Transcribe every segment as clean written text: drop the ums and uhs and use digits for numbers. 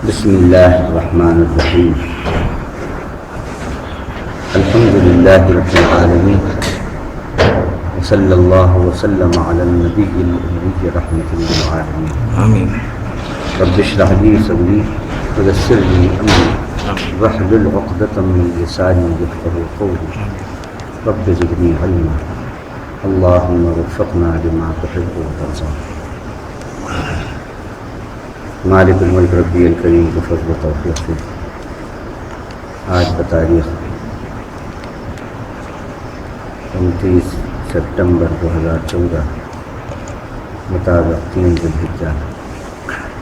بسم اللہ الرحمن الرحیم الحمد للہ رب العالمین وصلی اللہ وسلم علی النبی الأمی رحمۃ للعالمین آمین. رب اشرح لی صدری ویسر لی امری واحلل عقدۃ من لسانی یفقهوا قولی رب زدنی علما اللہم وفقنا لما تحب وترضى. مالک الملک ربی الکریم کو فضل و توفیق سے آج بتاریخ 29 سپٹمبر 2014 مطابق 3 ذوالحجہ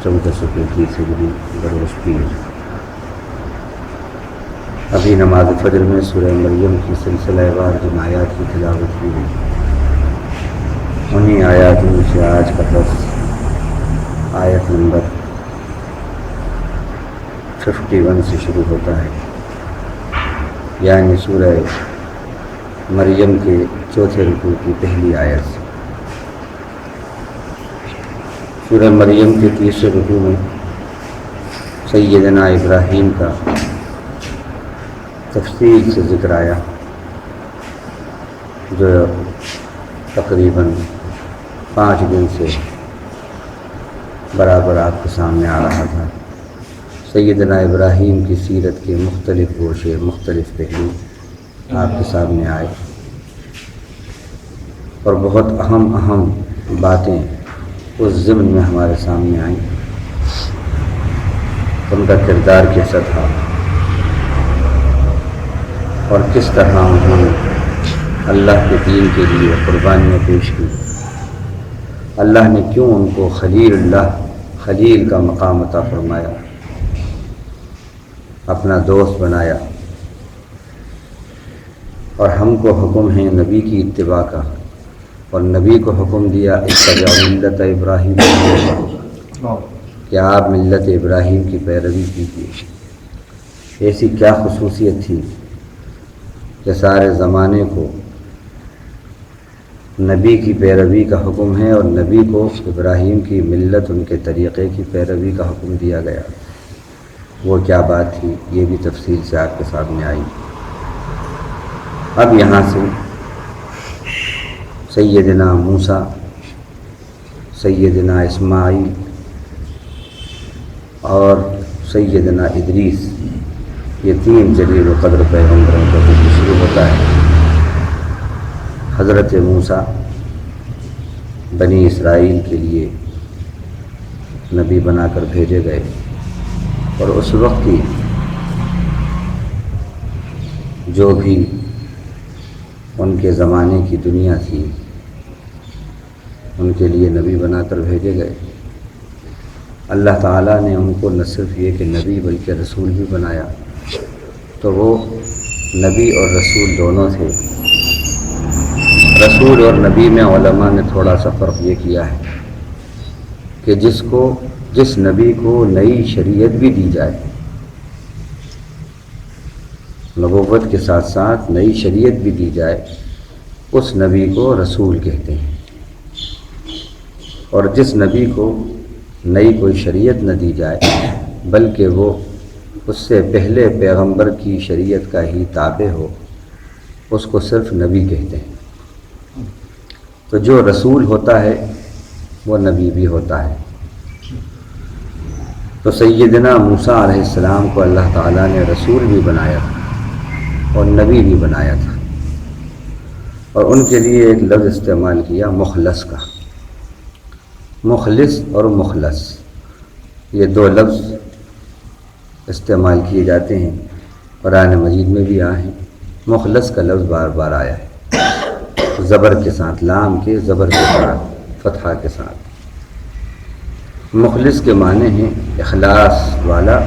1431 ہجری بروز پیر. ابھی نماز فجر میں سورہ مریم کی سلسلہ وار جن آیات کی تلاوت کی گئی. انہیں آیاتوں سے آج کا درس آیت نمبر 51 سے شروع ہوتا ہے، یعنی سورہ مریم کے چوتھے رکوع کی پہلی آیت سے. سورہ مریم کے تیسرے رکوع میں سیدنا ابراہیم کا تفصیل سے ذکر آیا، جو تقریباً 5 دن سے برابر آپ کے سامنے آ رہا تھا. سیدنا ابراہیم کی سیرت کے مختلف گوشے، مختلف پہلو آپ کے سامنے آئے اور بہت اہم باتیں اس ضمن میں ہمارے سامنے آئیں. ان کا کردار کیسا تھا اور کس طرح انہوں نے اللہ کے دین کے لیے قربانیاں پیش کی. اللہ نے کیوں ان کو خلیل کا مقام عطا فرمایا، اپنا دوست بنایا، اور ہم کو حکم ہے نبی کی اتباع کا، اور نبی کو حکم دیا اتبعوا ملت ابراہیم کہ آپ ملت ابراہیم کی پیروی کیجیے. ایسی کیا خصوصیت تھی کہ سارے زمانے کو نبی کی پیروی کا حکم ہے اور نبی کو ابراہیم کی ملت، ان کے طریقے کی پیروی کا حکم دیا گیا. وہ کیا بات تھی، یہ بھی تفصیل سے آپ کے سامنے آئی. اب یہاں سے سیدنا موسیٰ، سیدنا اسماعیل اور سیدنا ادریس، یہ 3 جلیل و قدر پیغمبروں کا ذکر شروع ہوتا ہے. حضرت موسیٰ بنی اسرائیل کے لیے نبی بنا کر بھیجے گئے، اور اس وقت کی جو بھی ان کے زمانے کی دنیا تھی ان کے لیے نبی بنا کر بھیجے گئے. اللہ تعالیٰ نے ان کو نہ صرف یہ کہ نبی بلکہ رسول بھی بنایا. تو وہ نبی اور رسول دونوں تھے. رسول اور نبی میں علماء نے تھوڑا سا فرق یہ کیا ہے کہ جس نبی کو نئی شریعت بھی دی جائے، نبوت کے ساتھ ساتھ نئی شریعت بھی دی جائے، اس نبی کو رسول کہتے ہیں. اور جس نبی کو نئی کوئی شریعت نہ دی جائے بلکہ وہ اس سے پہلے پیغمبر کی شریعت کا ہی تابع ہو، اس کو صرف نبی کہتے ہیں. تو جو رسول ہوتا ہے وہ نبی بھی ہوتا ہے. تو سیدنا موسیٰ علیہ السلام کو اللہ تعالیٰ نے رسول بھی بنایا تھا اور نبی بھی بنایا تھا، اور ان کے لیے ایک لفظ استعمال کیا مخلص کا. مخلص اور مخلص، یہ 2 لفظ استعمال کیے جاتے ہیں، قرآن مجید میں بھی آئے ہیں. مخلص کا لفظ بار بار آیا ہے، زبر کے ساتھ، لام کے زبر کے ساتھ، فتحہ کے ساتھ. مخلص کے معنی ہیں اخلاص والا،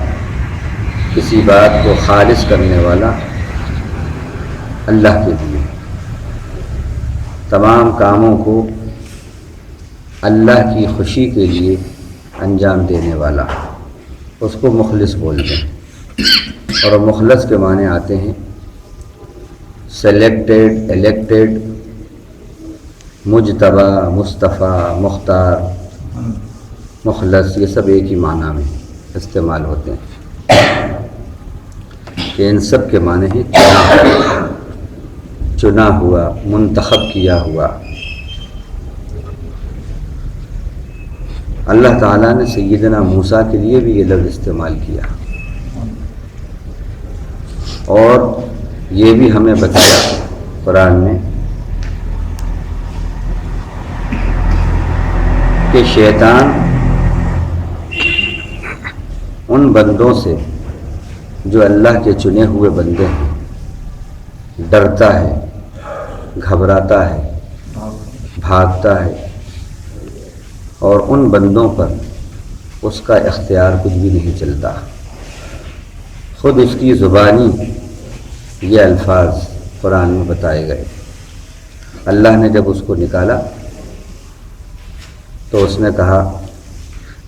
کسی بات کو خالص کرنے والا، اللہ کے لیے تمام کاموں کو اللہ کی خوشی کے لیے انجام دینے والا، اس کو مخلص بولتے ہیں. اور مخلص کے معنی آتے ہیں سلیکٹڈ، الیکٹڈ، مجتبی، مصطفیٰ، مختار، مخلص، یہ سب ایک ہی معنی میں. استعمال ہوتے ہیں کہ ان سب کے معنی ہے چنا ہوا، منتخب کیا ہوا۔ اللہ تعالیٰ نے سیدنا موسیٰ کے لیے بھی یہ لفظ استعمال کیا، اور یہ بھی ہمیں بتایا قرآن میں کہ شیطان ان بندوں سے جو اللہ کے چنے ہوئے بندے ہیں ڈرتا ہے، گھبراتا ہے، بھاگتا ہے، اور ان بندوں پر اس کا اختیار کچھ بھی نہیں چلتا۔ خود اس کی زبانی یہ الفاظ قرآن میں بتائے گئے۔ اللہ نے جب اس کو نکالا تو اس نے کہا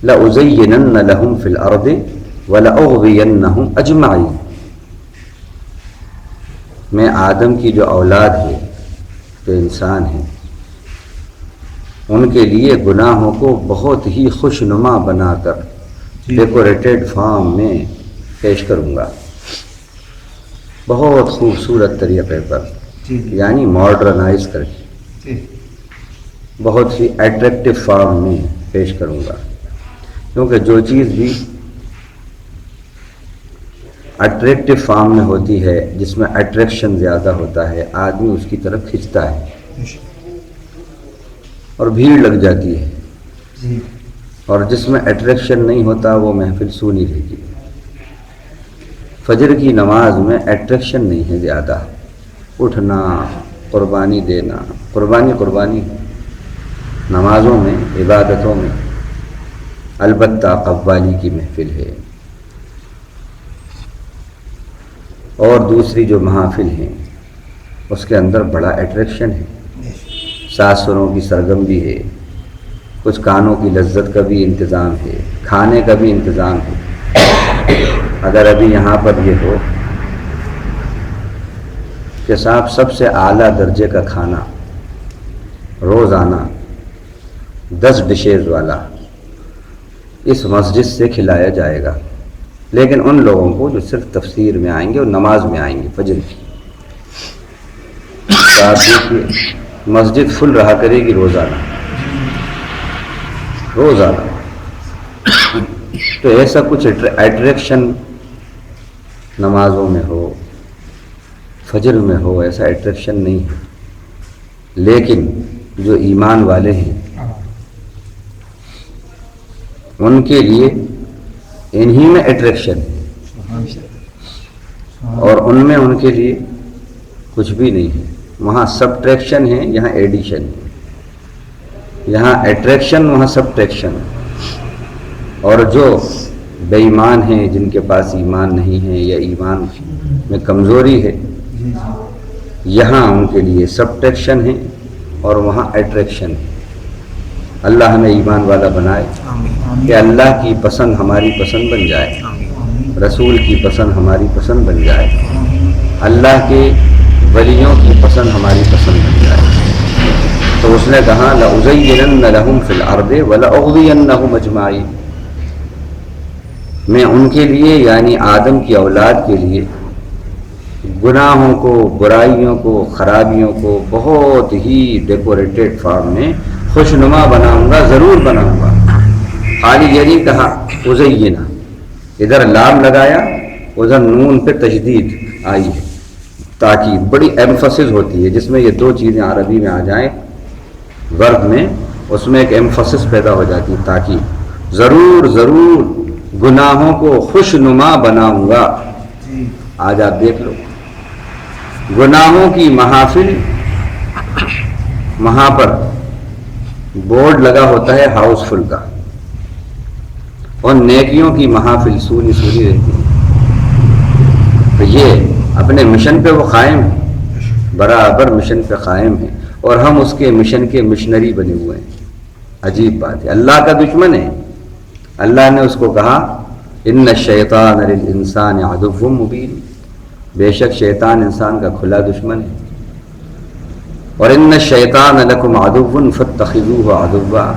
لَأُزَيِّنَنَّ لَهُمْ فِي الْأَرْضِ وَلَأُغْوِيَنَّهُمْ أَجْمَعِينَ۔ میں آدم کی جو اولاد ہے، جو انسان ہیں، ان کے لیے گناہوں کو بہت ہی خوشنما بنا کر ڈیکوریٹڈ فارم میں پیش کروں گا، بہت خوبصورت طریقے پر، یعنی ماڈرنائز کر کے بہت ہی اٹریکٹیو فارم میں پیش کروں گا، کیونکہ جو چیز بھی اٹریکٹیو فارم میں ہوتی ہے، جس میں اٹریکشن زیادہ ہوتا ہے، آدمی اس کی طرف کھنچتا ہے اور بھیڑ لگ جاتی ہے، اور جس میں اٹریکشن نہیں ہوتا وہ محفل سونی رہتی۔ فجر کی نماز میں اٹریکشن نہیں ہے زیادہ، اٹھنا، قربانی دینا، قربانی نمازوں میں، عبادتوں میں، البتہ قوالی کی محفل ہے، اور دوسری جو محافل ہیں اس کے اندر بڑا اٹریکشن ہے، ساسروں کی سرگرمی ہے، کچھ کانوں کی لذت کا بھی انتظام ہے، کھانے کا بھی انتظام ہے۔ اگر ابھی یہاں پر یہ ہو کہ صاحب سب سے اعلیٰ درجے کا کھانا روزانہ 10 ڈشز والا اس مسجد سے کھلایا جائے گا، لیکن ان لوگوں کو جو صرف تفسیر میں آئیں گے اور نماز میں آئیں گے فجر کی، تو آپ دیکھیے مسجد فل رہا کرے گی روزانہ۔ تو ایسا کچھ اٹریکشن نمازوں میں ہو، فجر میں ہو، ایسا اٹریکشن نہیں ہے، لیکن جو ایمان والے ہیں ان کے لیے انہی میں اٹریکشن ہے، اور ان میں ان کے لیے کچھ بھی نہیں ہے۔ وہاں سبٹریکشن ہے، یہاں ایڈیشن ہے، یہاں اٹریکشن، وہاں سبٹریکشن۔ اور جو بے ایمان ہیں، جن کے پاس ایمان نہیں ہے یا ایمان میں کمزوری ہے، یہاں ان کے لیے سبٹریکشن ہے اور وہاں اٹریکشن ہے۔ اللہ ہمیں ایمان والا بنائے کہ اللہ کی پسند ہماری پسند بن جائے، رسول کی پسند ہماری پسند بن جائے، اللہ کے ولیوں کی پسند ہماری پسند بن جائے۔ تو اس نے کہا لَأُزَيِّنَنَّ لَهُمْ فِي الْأَرْضِ وَلَأُغْوِيَنَّهُمْ أَجْمَعِينَ۔ میں ان کے لیے، یعنی آدم کی اولاد کے لیے، گناہوں کو، برائیوں کو، خرابیوں کو بہت ہی ڈیکوریٹڈ فارم میں خوشنما بناؤں گا، ضرور بناؤں گا۔ خالی یہ نہیں کہا اُزَيِّنَ، ادھر لام لگایا، ادھر نون پہ تشدید آئی ہے، تاکہ بڑی ایمفسس ہوتی ہے، جس میں یہ دو چیزیں عربی میں آ جائیں ورب میں، اس میں ایک ایمفسس پیدا ہو جاتی ہے، تاکہ ضرور گناہوں کو خوشنما بناؤں گا۔ آج آپ دیکھ لو گناہوں کی محافل، وہاں پر بورڈ لگا ہوتا ہے ہاؤس فل کا، اور نیکیوں کی محافل سونی رہتی ہے۔ تو یہ اپنے مشن پہ وہ قائم ہے، برابر مشن پہ قائم ہے، اور ہم اس کے مشن کے مشنری بنے ہوئے ہیں۔ عجیب بات ہے، اللہ کا دشمن ہے۔ اللہ نے اس کو کہا ان الشیطان للانسان عدو مبین، بے شک شیطان انسان کا کھلا دشمن ہے، اور ان الشیطان لکم عدو فاتخذوہ عدوا،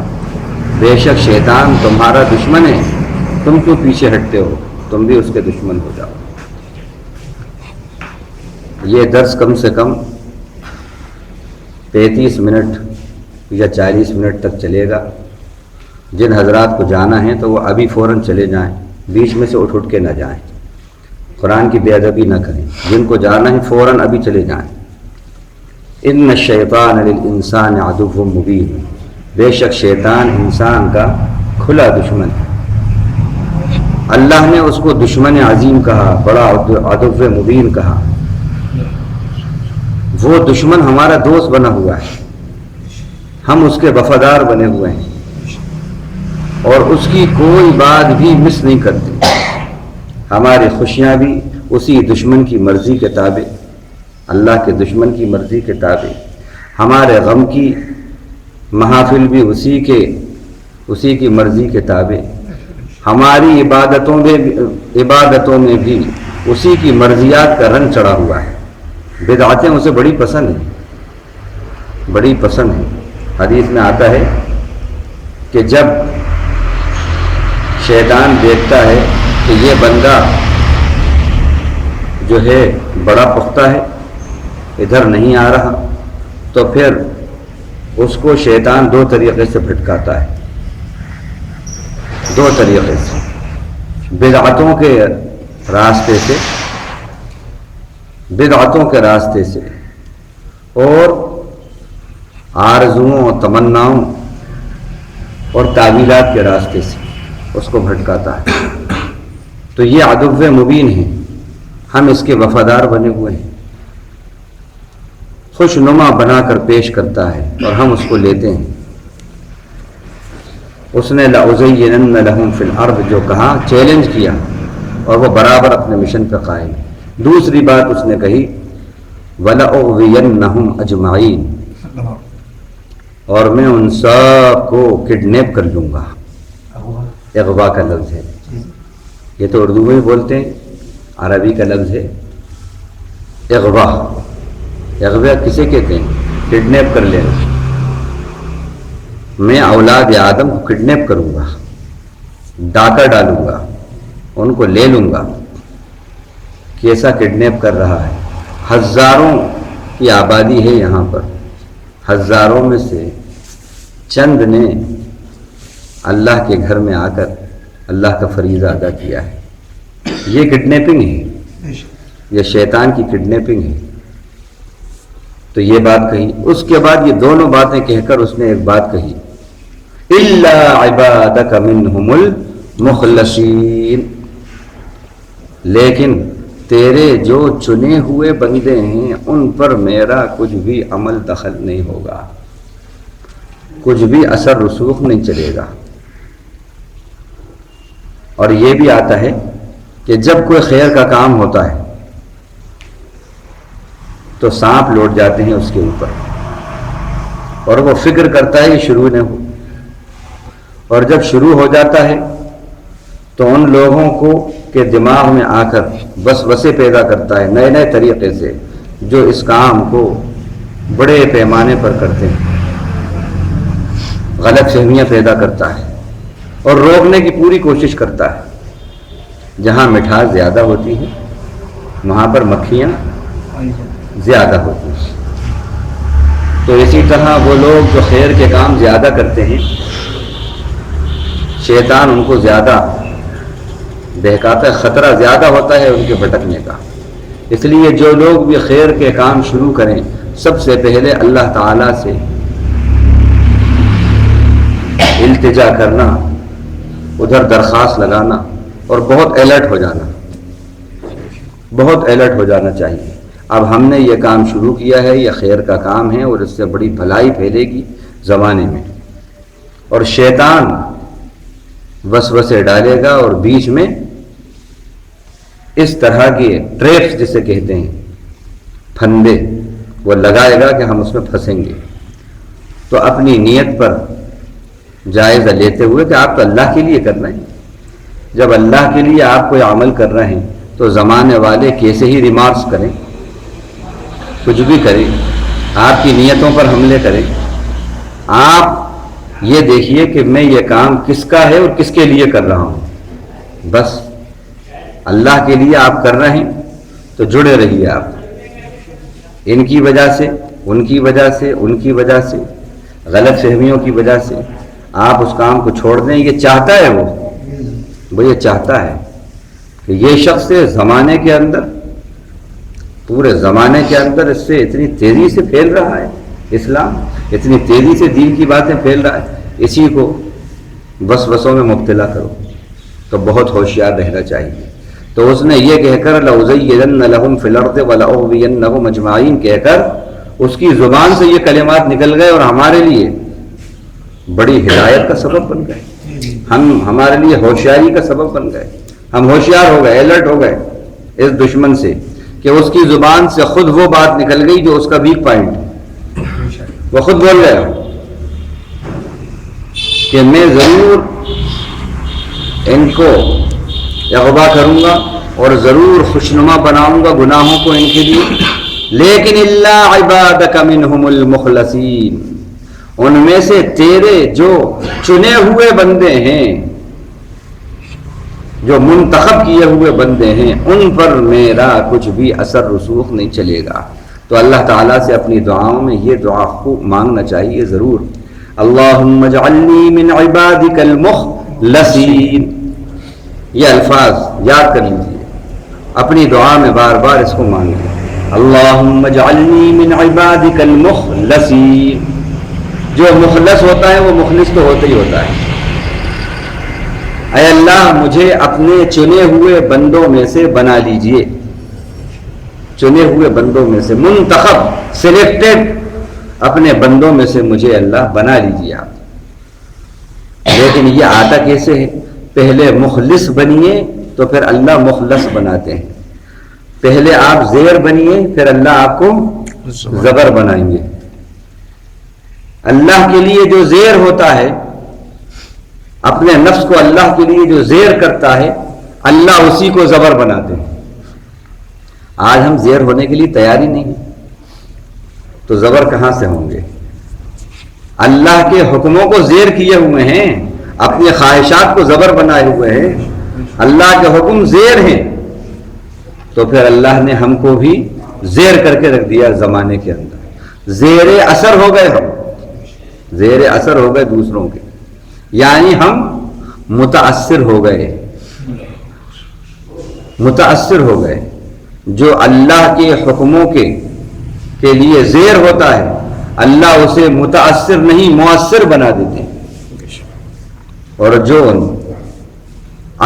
بے شک شیطان تمہارا دشمن ہے، تم کیوں پیچھے ہٹتے ہو، تم بھی اس کے دشمن ہو جاؤ۔ یہ درس کم سے کم 35 منٹ یا 40 منٹ تک چلے گا۔ جن حضرات کو جانا ہے تو وہ ابھی فوراً چلے جائیں، بیچ میں سے اٹھ کے نہ جائیں، قرآن کی بے ادبی نہ کریں۔ جن کو جانا ہے فوراً ابھی چلے جائیں۔ ان الشیطان للانسان عدو مبین، بے شک شیطان انسان کا کھلا دشمن ہے۔ اللہ نے اس کو دشمن عظیم کہا، بڑا عدو مبین کہا۔ وہ دشمن ہمارا دوست بنا ہوا ہے، ہم اس کے وفادار بنے ہوئے ہیں اور اس کی کوئی بات بھی مس نہیں کرتے۔ ہماری خوشیاں بھی اسی دشمن کی مرضی کے تابع، اللہ کے دشمن کی مرضی کے تابع۔ ہمارے غم کی محافل بھی اسی کی مرضی کے تابع۔ ہماری عبادتوں میں بھی اسی کی مرضیات کا رنگ چڑھا ہوا ہے۔ بدعتیں اسے بڑی پسند ہیں، بڑی پسند ہیں۔ حدیث میں آتا ہے کہ جب شیطان دیکھتا ہے کہ یہ بندہ جو ہے بڑا پختہ ہے، ادھر نہیں آ رہا، تو پھر اس کو شیطان 2 طریقے سے بھٹکاتا ہے، 2 طریقے سے، بدعتوں کے راستے سے اور آرزوؤں تمناؤں اور تعویلات کے راستے سے اس کو بھٹکاتا ہے۔ تو یہ عدو مبین ہے، ہم اس کے وفادار بنے ہوئے ہیں، خوش نما بنا کر پیش کرتا ہے اور ہم اس کو لیتے ہیں۔ اس نے لَأُزَيِّنَنَّ لَهُمْ فِي الْأَرْضِ جو کہا، چیلنج کیا، اور وہ برابر اپنے مشن پہ قائم۔ دوسری بات اس نے کہی وَلَأُغْوِيَنَّهُمْ أَجْمَعِينَ، اور میں ان سب کو کڈنیپ کر لوں گا۔ اغوا کا لفظ ہے، یہ تو اردو میں بولتے ہیں، عربی کا لفظ ہے اغوا۔ اغوا کسے کہتے ہیں؟ کڈنیپ کر لینا۔ میں اولاد آدم کو کڈنیپ کروں گا، ڈاکہ ڈالوں گا، ان کو لے لوں گا۔ کیسا کڈنیپ کر رہا ہے؟ ہزاروں کی آبادی ہے یہاں پر، ہزاروں میں سے چند نے اللہ کے گھر میں آ کر اللہ کا فریضہ ادا کیا ہے۔ یہ کڈنیپنگ ہے، یہ شیطان کی کڈنیپنگ ہے۔ تو یہ بات کہی، اس کے بعد یہ دونوں باتیں کہہ کر اس نے ایک بات کہی إِلَّا عِبَادَكَ مِنْهُمُ الْمُخْلَصِينَ، لیکن تیرے جو چنے ہوئے بندے ہیں ان پر میرا کچھ بھی عمل دخل نہیں ہوگا، کچھ بھی اثر رسوخ نہیں چلے گا۔ اور یہ بھی آتا ہے کہ جب کوئی خیر کا کام ہوتا ہے تو سانپ لوٹ جاتے ہیں اس کے اوپر، اور وہ فکر کرتا ہے یہ شروع نہ ہو، اور جب شروع ہو جاتا ہے تو ان لوگوں کو کے دماغ میں آ کر وسوسے پیدا کرتا ہے نئے نئے طریقے سے، جو اس کام کو بڑے پیمانے پر کرتے ہیں، غلط فہمیاں پیدا کرتا ہے اور روکنے کی پوری کوشش کرتا ہے۔ جہاں مٹھاس زیادہ ہوتی ہے وہاں پر مکھیاں زیادہ ہوتی ہیں۔ تو اسی طرح وہ لوگ جو خیر کے کام زیادہ کرتے ہیں، شیطان ان کو زیادہ بہکاتا ہے، خطرہ زیادہ ہوتا ہے ان کے بھٹکنے کا۔ اس لیے جو لوگ بھی خیر کے کام شروع کریں، سب سے پہلے اللہ تعالیٰ سے التجا کرنا، ادھر درخواست لگانا اور بہت الرٹ ہو جانا، بہت الرٹ ہو جانا چاہیے۔ اب ہم نے یہ کام شروع کیا ہے، یہ خیر کا کام ہے اور اس سے بڑی بھلائی پھیلے گی زمانے میں، اور شیطان وسوسے ڈالے گا اور بیچ میں اس طرح کے ٹریپس جسے کہتے ہیں، پھندے وہ لگائے گا کہ ہم اس میں پھنسیں گے۔ تو اپنی نیت پر جائزہ لیتے ہوئے کہ آپ تو اللہ کے لیے کر رہے ہیں، جب اللہ کے لیے آپ کوئی عمل کر رہے ہیں تو زمانے والے کیسے ہی ریمارکس کریں، کچھ بھی کریں، آپ کی نیتوں پر حملے کریں۔ آپ یہ دیکھیے کہ میں یہ کام کس کا ہے اور کس کے لیے کر رہا ہوں۔ بس اللہ کے لیے آپ کر رہے ہیں تو جڑے رہیے آپ. ان کی وجہ سے، ان کی وجہ سے، ان کی وجہ سے، غلط فہمیوں کی وجہ سے آپ اس کام کو چھوڑ دیں. یہ چاہتا ہے وہ یہ چاہتا ہے کہ یہ شخص زمانے کے اندر، پورے زمانے کے اندر اس سے اتنی تیزی سے پھیل رہا ہے اسلام، اتنی تیزی سے دین کی باتیں پھیل رہا ہے، اسی کو وسوسوں میں مبتلا کرو. تو بہت ہوشیار رہنا چاہیے. تو اس نے یہ کہہ کر لَأُزَيِّنَنَّ لَهُمْ فِي الْأَرْضِ وَلَأُغْوِيَنَّهُمْ أَجْمَعِينَ کہہ کر اس کی زبان سے یہ کلمات نکل گئے اور ہمارے لیے بڑی ہدایت کا سبب بن گئے. ہمارے لیے ہوشیاری کا سبب بن گئے. ہم ہوشیار ہو گئے، الرٹ ہو گئے اس دشمن سے کہ اس کی زبان سے خود وہ بات نکل گئی جو اس کا ویک پوائنٹ ہے. وہ خود بول گیا کہ میں ضرور ان کو اغوا کروں گا اور ضرور خوشنما بناؤں گا گناہوں کو ان کے لیے، لیکن الا عبادک منہم المخلصین، ان میں سے تیرے جو چنے ہوئے بندے ہیں، جو منتخب کیے ہوئے بندے ہیں، ان پر میرا کچھ بھی اثر رسوخ نہیں چلے گا. تو اللہ تعالیٰ سے اپنی دعاؤں میں یہ دعا خوب مانگنا چاہیے ضرور. اللہم اجعلنی من عبادک المخلصین. یہ الفاظ یاد کر لیجیے، اپنی دعا میں بار بار اس کو مانگیں. اللہم اجعلنی من عبادک المخلصین. جو مخلص ہوتا ہے وہ مخلص تو ہوتا ہی ہوتا ہے. اے اللہ مجھے اپنے چنے ہوئے بندوں میں سے بنا لیجئے، چنے ہوئے بندوں میں سے، منتخب سلیکٹڈ اپنے بندوں میں سے مجھے اللہ بنا لیجئے آپ. لیکن یہ آتا کیسے ہے؟ پہلے مخلص بنیے تو پھر اللہ مخلص بناتے ہیں. پہلے آپ زیر بنیے پھر اللہ آپ کو زبر بنائیں گے. اللہ کے لیے جو زیر ہوتا ہے، اپنے نفس کو اللہ کے لیے جو زیر کرتا ہے، اللہ اسی کو زبر بناتے ہیں. آج ہم زیر ہونے کے لیے تیاری نہیں، تو زبر کہاں سے ہوں گے؟ اللہ کے حکموں کو زیر کیے ہوئے ہیں، اپنی خواہشات کو زبر بنائے ہوئے ہیں. اللہ کے حکم زیر ہیں تو پھر اللہ نے ہم کو بھی زیر کر کے رکھ دیا زمانے کے اندر. زیر اثر ہو گئے ہم، زیر اثر ہو گئے دوسروں کے، یعنی ہم متاثر ہو گئے، متاثر ہو گئے. جو اللہ کے حکموں کے لیے زیر ہوتا ہے، اللہ اسے متاثر نہیں مؤثر بنا دیتے ہیں. اور جو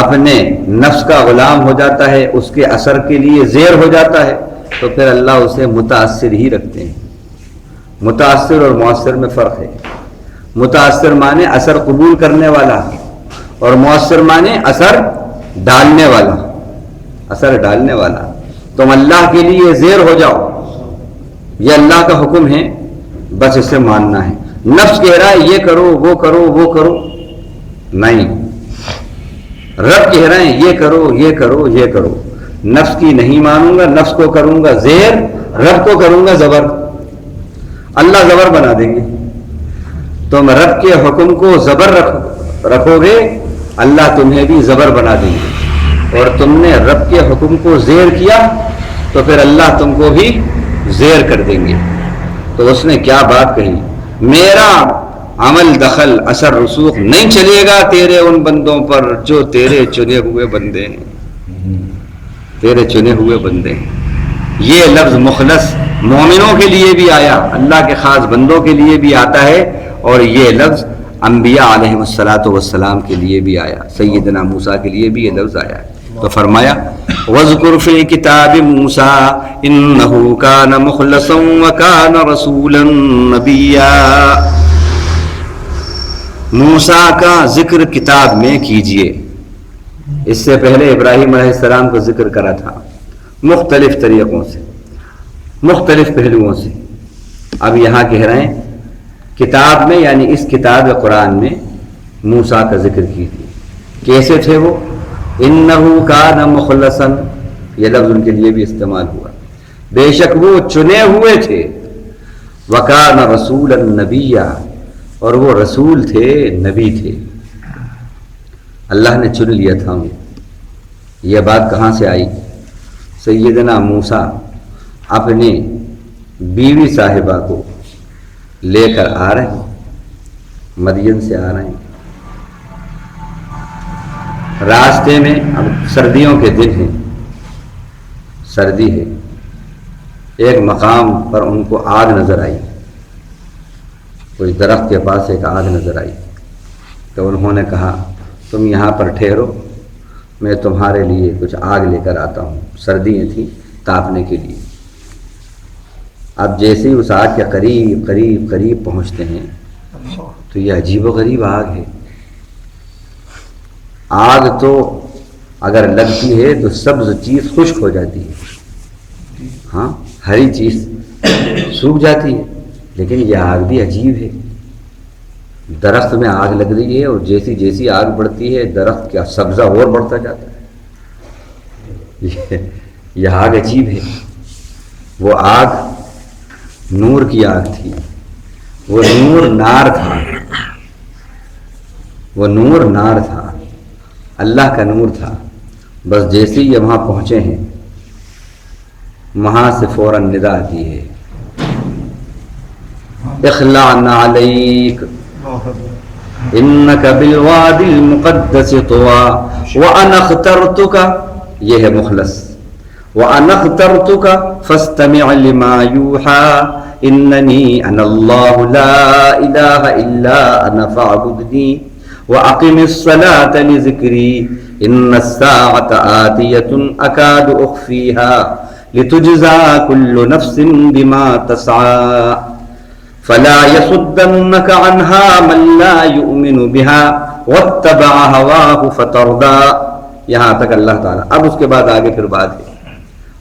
اپنے نفس کا غلام ہو جاتا ہے، اس کے اثر کے لیے زیر ہو جاتا ہے، تو پھر اللہ اسے متاثر ہی رکھتے ہیں. متاثر اور مؤثر میں فرق ہے. متاثر مانے اثر قبول کرنے والا، اور مؤثر مانے اثر ڈالنے والا، اثر ڈالنے والا. تم اللہ کے لیے زیر ہو جاؤ، یہ اللہ کا حکم ہے، بس اسے ماننا ہے. نفس کہہ رہا ہے یہ کرو وہ کرو وہ کرو، نہیں. رب کہہ رہے ہیں یہ کرو یہ کرو یہ کرو. نفس کی نہیں مانوں گا، نفس کو کروں گا زیر، رب کو کروں گا زبر. اللہ زبر بنا دیں گے. تم رب کے حکم کو زبر رکھو گے، اللہ تمہیں بھی زبر بنا دیں گے. اور تم نے رب کے حکم کو زیر کیا تو پھر اللہ تم کو بھی زیر کر دیں گے. تو اس نے کیا بات کہی؟ میرا عمل دخل اثر رسوخ نہیں چلے گا تیرے ان بندوں پر جو تیرے چنے ہوئے بندے ہیں، تیرے چنے ہوئے بندے ہیں. یہ لفظ مخلص مومنوں کے لیے بھی آیا، اللہ کے خاص بندوں کے لیے بھی آتا ہے، اور یہ لفظ انبیاء علیہ السلام کے لیے بھی آیا. سیدنا موسیٰ کے لیے بھی یہ لفظ آیا ہے. تو فرمایا وَاذْكُرْ فِي كِتَابِ مُوسَىٰ إِنَّهُ كَانَ مُخْلَصًا وَكَانَ رَسُولًا نَبِيًّا. موسیٰ کا ذکر کتاب میں کیجئے. اس سے پہلے ابراہیم علیہ السلام کا ذکر کرا تھا مختلف طریقوں سے، مختلف پہلوؤں سے. اب یہاں کہہ رہے ہیں کتاب میں، یعنی اس کتاب قرآن میں موسیٰ کا ذکر کیجئے. کیسے تھے وہ؟ انہو کان مخلصا، یہ لفظ ان کے لیے بھی استعمال ہوا. بے شک وہ چنے ہوئے تھے. وکان رسولا نبیا، اور وہ رسول تھے، نبی تھے. اللہ نے چن لیا تھا انہیں. یہ بات کہاں سے آئی؟ سیدنا موسیٰ اپنے بیوی صاحبہ کو لے کر آ رہے ہیں، مدین سے آ رہے ہیں۔ راستے میں اب سردیوں کے دن ہیں، سردی ہے، ایک مقام پر ان کو آگ نظر آئی، کوئی درخت کے پاس ایک آگ نظر آئی، تو انہوں نے کہا تم یہاں پر ٹھہرو، میں تمہارے لیے کچھ آگ لے کر آتا ہوں۔ سردیاں تھیں، تاپنے کے لیے۔ اب جیسے ہی اس آگ کے قریب قریب قریب پہنچتے ہیں تو یہ عجیب و غریب آگ ہے۔ آگ تو اگر لگتی ہے تو سبز چیز خشک ہو جاتی ہے، ہاں ہری چیز سوکھ جاتی ہے، لیکن یہ آگ بھی عجیب ہے۔ درخت میں آگ لگ رہی ہے اور جیسی جیسی آگ بڑھتی ہے درخت کا سبزہ اور بڑھتا جاتا ہے۔ یہ آگ عجیب ہے۔ وہ آگ نور کی آگ تھی، وہ نور نار تھا، وہ نور نار تھا، اللہ کا نور تھا۔ بس جیسے ہی وہاں پہنچے ہیں وہاں سے فوراً ندا آتی ہے، اخلع نعلیک انک بالوادی المقدس طوی وانا اخترتک، یہ ہے مخلص، وانا اخترتک فاستمع لما یوحی اننی انا اللہ لا الہ الا انا فاعبدنی واقم الصلاة لذکری ان الساعة آتیة اکاد اخفیها لتجزا کل نفس بما تسعی فلا يصدنك عنها من لا يؤمن بها واتبع هواه فتردى۔ یہاں تک اللہ تعالیٰ۔ اب اس کے بعد آگے پھر بات ہے،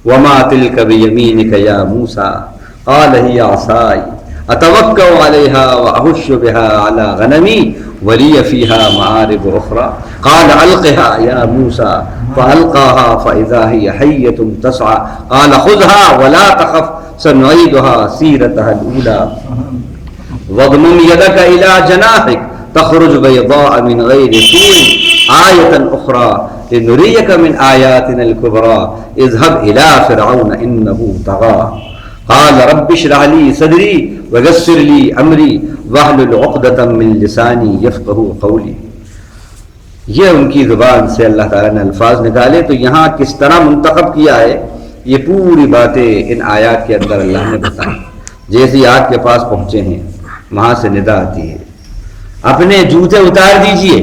وما تلك بيمينك يا موسى قال هي عصاي اتوكل عليها واهش بها على غنمي ولي فيها معارب اخرى قال القها يا موسى فالقاها فاذا هي حية تسعى قال خذها ولا تخف سنعيدها سيرتها الاولى واضمم يدك الى جناحك تخرج بيضاء من غير سوء آية اخرى لنريك من آياتنا الكبرى اذهب الى فرعون انه طغى قال رب اشرح لي صدري ويسر لي امري واحلل عقدة من لساني يفقهوا قولي۔ یہ ان کی زبان سے اللہ تعالیٰ نے الفاظ نکالے، تو یہاں کس طرح منتخب کیا ہے یہ پوری باتیں ان آیات کے اندر اللہ نے بتائی۔ جیسی آگ کے پاس پہنچے ہیں وہاں سے ندا آتی ہے، اپنے جوتے اتار دیجئے۔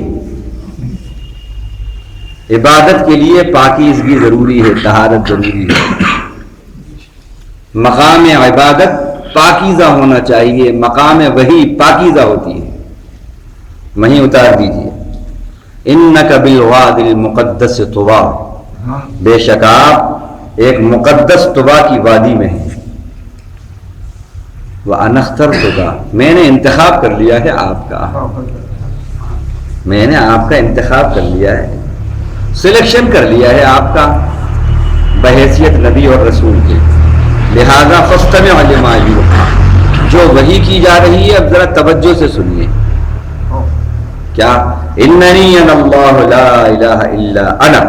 عبادت کے لیے پاکیزگی ضروری ہے، طہارت ضروری ہے۔ مقام عبادت پاکیزہ ہونا چاہیے، مقام وحی پاکیزہ ہوتی ہے، وہیں اتار دیجئے۔ انک بالوادی المقدس طویٰ، بے شک آپ ایک مقدس طویٰ کی وادی میں ہیں۔ وَأَنَا اخْتَرْتُكَ، میں نے انتخاب کر لیا ہے آپ کا، میں نے آپ کا انتخاب کر لیا ہے، سلیکشن کر لیا ہے آپ کا بحیثیت نبی اور رسول کے، لہذا فاستمع لما یوحی، جو وحی کی جا رہی ہے اب ذرا توجہ سے سنیے۔ کیا؟ اننی انا اللہ لا الہ الا انا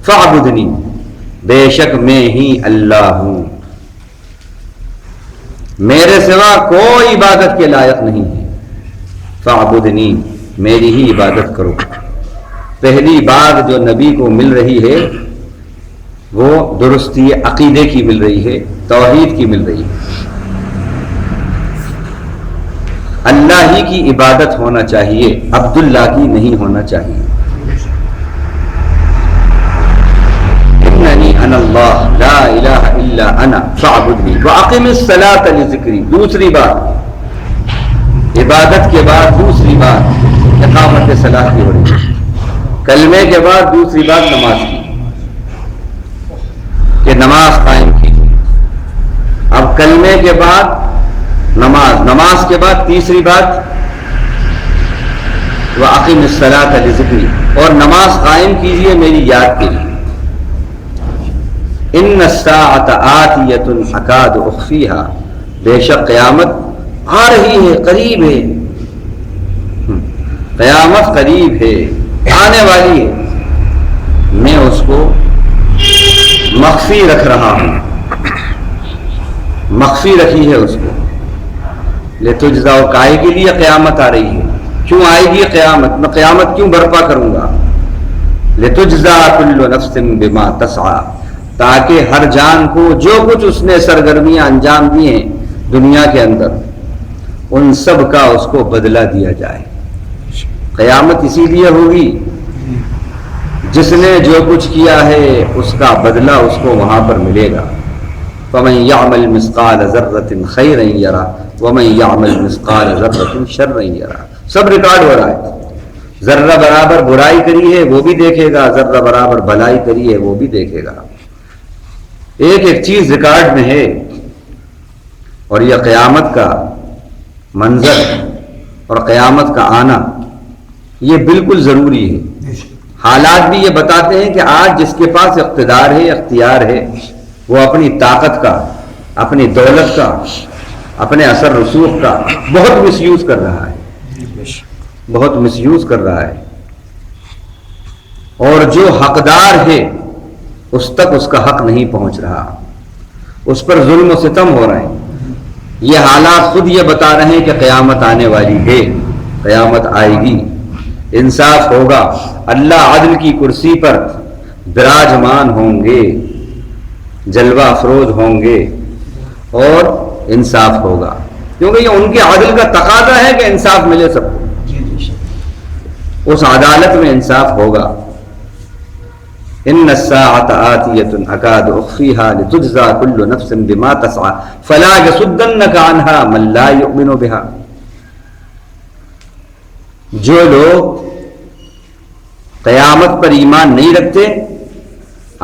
فاعبدنی، بے شک میں ہی اللہ ہوں، میرے سوا کوئی عبادت کے لائق نہیں ہے، فاعبدنی، میری ہی عبادت کرو۔ پہلی بات جو نبی کو مل رہی ہے وہ درستی عقیدے کی مل رہی ہے، توحید کی مل رہی ہے، اللہ ہی کی عبادت ہونا چاہیے، عبداللہ کی نہیں ہونا چاہیے۔ اننی انا اللہ لا الہ الا انا فاعبدنی واقم الصلاۃ لذکری۔ دوسری بات، عبادت کے بعد دوسری بات اقامت صلاۃ کی ہو رہی ہے، کلمے کے بعد دوسری بات نماز کی، کہ نماز قائم کی۔ اب کلمے کے بعد نماز، نماز کے بعد تیسری بات وَأَقِمِ الصَّلَاةَ لِذِكْرِي، اور نماز قائم کیجئے میری یاد کے لیے۔ إِنَّ السَّاعَةَ آتِيَةٌ أَكَادُ أُخْفِيهَا، بے شک قیامت آ رہی ہے، قریب ہے، قیامت قریب ہے، آنے والی ہے، میں اس کو مخفی رکھ رہا ہوں، مخفی رکھی ہے اس کو. لتجزا، کائے کے لیے قیامت آ رہی ہے. کیوں آئے گی قیامت؟ میں قیامت کیوں برپا کروں گا؟ لتجزا کل نفس بما تسعى، تاکہ ہر جان کو جو کچھ اس نے سرگرمیاں انجام دی ہیں دنیا کے اندر، ان سب کا اس کو بدلہ دیا جائے. قیامت اسی لیے ہوگی، جس نے جو کچھ کیا ہے اس کا بدلہ اس کو وہاں پر ملے گا. فمن يعمل مثقال ذرة خيرا يره ومن يعمل مثقال ذرة شرا يره. سب ریکارڈ ہو رہا ہے. ذرہ برابر برائی کری ہے وہ بھی دیکھے گا، ذرہ برابر بھلائی کری ہے وہ بھی دیکھے گا. ایک ایک چیز ریکارڈ میں ہے. اور یہ قیامت کا منظر اور قیامت کا آنا یہ بالکل ضروری ہے. حالات بھی یہ بتاتے ہیں کہ آج جس کے پاس اقتدار ہے، اختیار ہے، وہ اپنی طاقت کا، اپنی دولت کا، اپنے اثر رسوخ کا بہت مس یوز کر رہا ہے، بہت مس یوز کر رہا ہے. اور جو حقدار ہے اس تک اس کا حق نہیں پہنچ رہا، اس پر ظلم و ستم ہو رہے ہیں. یہ حالات خود یہ بتا رہے ہیں کہ قیامت آنے والی ہے، قیامت آئے گی، انصاف ہوگا، اللہ عدل کی کرسی پر براجمان ہوں گے، جلوہ افروز ہوں گے اور انصاف ہوگا. کیونکہ یہ ان کے عدل کا تقاضا ہے کہ انصاف ملے سب کو. اس عدالت میں انصاف ہوگا. ان الساعة آتیۃ اکاد اخفیہا لتجزا کل نفس بما تسعى فلا یصدنک عنہا من لا یؤمن بہا. جو لوگ قیامت پر ایمان نہیں رکھتے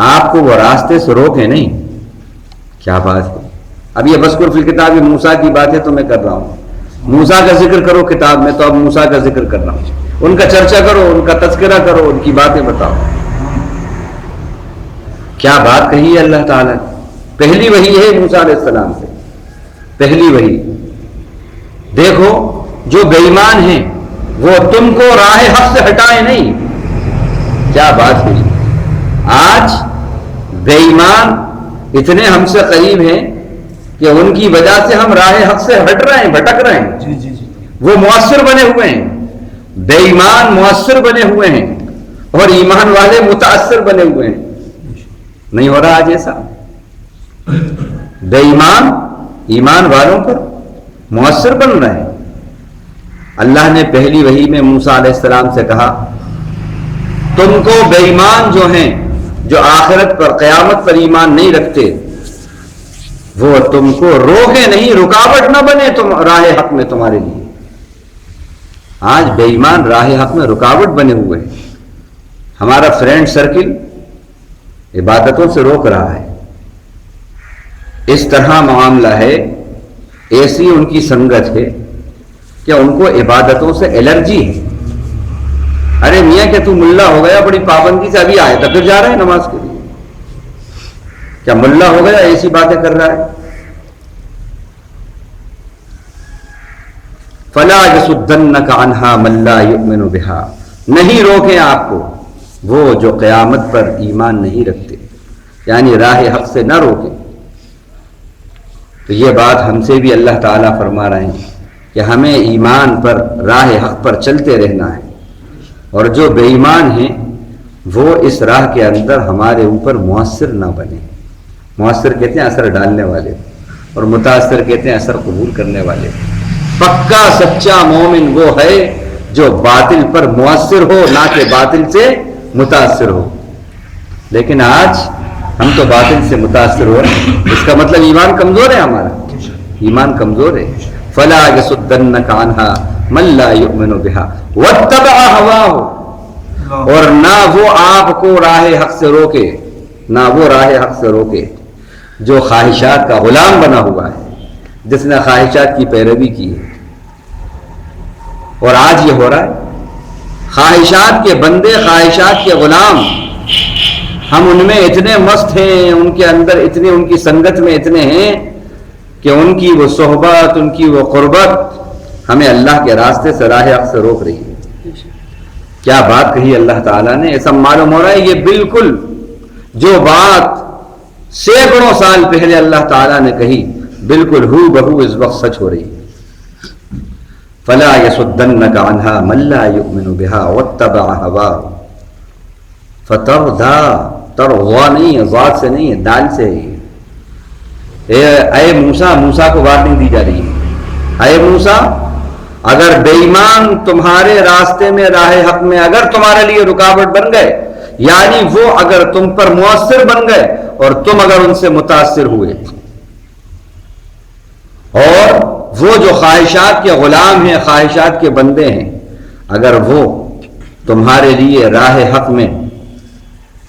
آپ کو وہ راستے سے روکے نہیں. کیا بات ہے. اب یہ بذکر فی الکتاب موسیٰ کی بات ہے تو میں کر رہا ہوں. موسیٰ کا ذکر کرو کتاب میں تو اب موسیٰ کا ذکر کر رہا ہوں. ان کا چرچا کرو، ان کا تذکرہ کرو، ان کی باتیں بتاؤ. کیا بات کہی ہے اللہ تعالیٰ نے. پہلی وحی ہے موسیٰ علیہ السلام سے، پہلی وحی. دیکھو جو بے ایمان ہیں وہ تم کو راہ حق سے ہٹائے نہیں. کیا بات ہوئی. آج بے ایمان اتنے ہم سے قریب ہیں کہ ان کی وجہ سے ہم راہ حق سے ہٹ رہے ہیں، بھٹک رہے ہیں. وہ مؤثر بنے ہوئے ہیں. بے ایمان مؤثر بنے ہوئے ہیں اور ایمان والے متاثر بنے ہوئے ہیں. نہیں ہو رہا آج ایسا. بے ایمان ایمان والوں پر مؤثر بن رہے ہیں. اللہ نے پہلی وحی میں موسیٰ علیہ السلام سے کہا تم کو بے ایمان جو ہیں، جو آخرت پر قیامت پر ایمان نہیں رکھتے، وہ تم کو روکے نہیں، رکاوٹ نہ بنے تم راہ حق میں تمہارے لیے. آج بے ایمان راہ حق میں رکاوٹ بنے ہوئے ہیں. ہمارا فرینڈ سرکل عبادتوں سے روک رہا ہے. اس طرح معاملہ ہے، ایسی ان کی سنگت ہے کہ ان کو عبادتوں سے الرجی ہے. ارے میاں کہ تو ملا ہو گیا، بڑی پابندی سے ابھی آئے تھا پھر جا رہے ہیں نماز کے لیے. کیا ملا ہو گیا ایسی باتیں کر رہا ہے. فلا یصدنک عنہا من لا یؤمن بہا. نہیں روکیں آپ کو وہ جو قیامت پر ایمان نہیں رکھتے، یعنی راہ حق سے نہ روکیں. تو یہ بات ہم سے بھی اللہ تعالیٰ فرما رہے ہیں کہ ہمیں ایمان پر، راہ حق پر چلتے رہنا ہے. اور جو بے ایمان ہیں وہ اس راہ کے اندر ہمارے اوپر مؤثر نہ بنے. مؤثر کہتے ہیں اثر ڈالنے والے، اور متاثر کہتے ہیں اثر قبول کرنے والے. پکا سچا مومن وہ ہے جو باطل پر مؤثر ہو، نہ کہ باطل سے متاثر ہو. لیکن آج ہم تو باطل سے متاثر ہو رہے ہیں. اس کا مطلب ایمان کمزور ہے، ہمارا ایمان کمزور ہے. فلا یصدنک عنہا من لا یؤمن بہا واتبع ہواہ. اور نہ وہ آپ کو راہ حق سے روکے، نہ وہ راہ حق سے روکے جو خواہشات کا غلام بنا ہوا ہے، جس نے خواہشات کی پیروی کی ہے. اور آج یہ ہو رہا ہے. خواہشات کے بندے، خواہشات کے غلام، ہم ان میں اتنے مست ہیں، ان کے اندر اتنے، ان کی سنگت میں اتنے ہیں کہ ان کی وہ صحبت، ان کی وہ قربت ہمیں اللہ کے راستے سے، راہ حق سے روک رہی ہے. کیا بات کہی اللہ تعالیٰ نے. ایسا معلوم ہو رہا ہے یہ بالکل جو بات سینکڑوں سال پہلے اللہ تعالیٰ نے کہی بالکل ہو بہو اس وقت سچ ہو رہی ہے. فلا يصدنك عنها من لا يؤمن بها واتبع هواه فترضى. ترضى نہیں ہے، ذات سے نہیں ہے، دال سے ہے. اے موسیٰ، موسیٰ کو وارننگ دی جا رہی ہے. اے موسیٰ، اگر بے ایمان تمہارے راستے میں راہ حق میں اگر تمہارے لیے رکاوٹ بن گئے، یعنی وہ اگر تم پر مؤثر بن گئے اور تم اگر ان سے متاثر ہوئے، اور وہ جو خواہشات کے غلام ہیں، خواہشات کے بندے ہیں، اگر وہ تمہارے لیے راہ حق میں